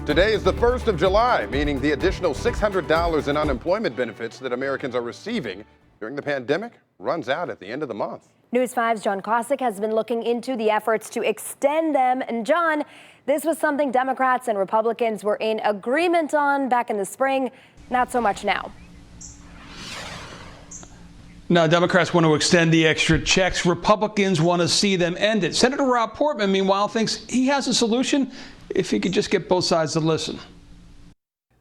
Today is the 1st of July, meaning the additional $600 in unemployment benefits that Americans are receiving during the pandemic runs out at the end of the month. News 5's John Kosick has been looking into the efforts to extend them. And John, this was something Democrats and Republicans were in agreement on back in the spring. Not so much now. Now, Democrats want to extend the extra checks. Republicans want to see them end it. Senator Rob Portman, meanwhile, thinks he has a solution if he could just get both sides to listen.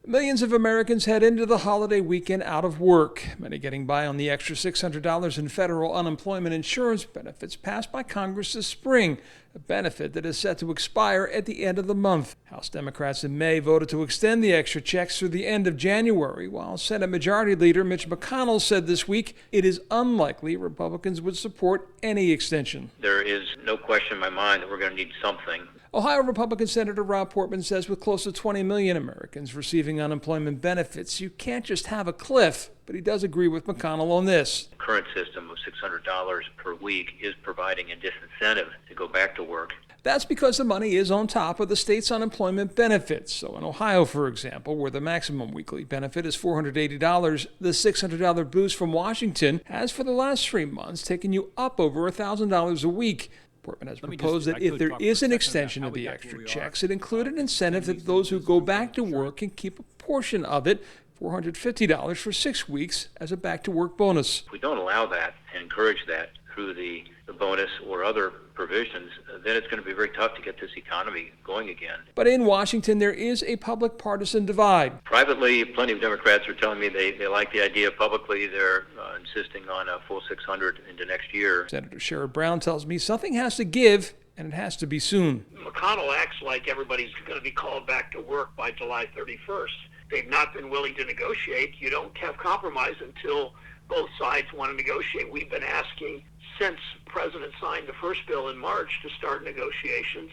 Millions of Americans head into the holiday weekend out of work, many getting by on the extra $600 in federal unemployment insurance benefits passed by Congress this spring, a benefit that is set to expire at the end of the month. House Democrats in May voted to extend the extra checks through the end of January, while Senate Majority Leader Mitch McConnell said this week it is unlikely Republicans would support any extension. There is no question in my mind that we're going to need something. Ohio Republican Senator Rob Portman says with close to 20 million Americans receiving unemployment benefits, you can't just have a cliff, but he does agree with McConnell on this. The current system of $600 per week is providing a disincentive to go back to work. That's because the money is on top of the state's unemployment benefits. So in Ohio, for example, where the maximum weekly benefit is $480, the $600 boost from Washington has for the last 3 months taken you up over $1,000 a week. Portman has proposed that if there is an extension of the extra checks, it include an incentive that those who go back to work can keep a portion of it, $450 for 6 weeks, as a back-to-work bonus. If we don't allow that and encourage that through the bonus or other provisions, then it's going to be very tough to get this economy going again. But in Washington, there is a public partisan divide. Privately, plenty of Democrats are telling me they like the idea. Publicly, they're insisting on a full $600 into next year. Senator Sherrod Brown tells me something has to give, and it has to be soon. McConnell acts like everybody's going to be called back to work by July 31st. They've not been willing to negotiate. You don't have compromise until both sides want to negotiate. We've been asking since the President signed the first bill in March to start negotiations.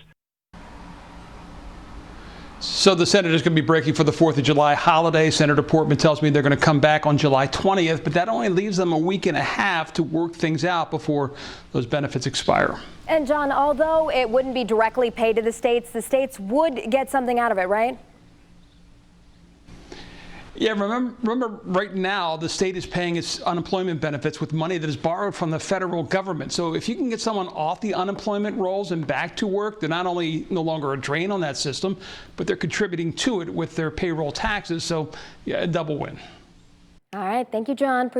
So the Senate is going to be breaking for the 4th of July holiday. Senator Portman tells me they're going to come back on July 20th, but that only leaves them a week and a half to work things out before those benefits expire. And John, although it wouldn't be directly paid to the states would get something out of it, right? Yeah, remember right now the state is paying its unemployment benefits with money that is borrowed from the federal government. So if you can get someone off the unemployment rolls and back to work, they're not only no longer a drain on that system, but they're contributing to it with their payroll taxes. So yeah, a double win. All right. Thank you, John.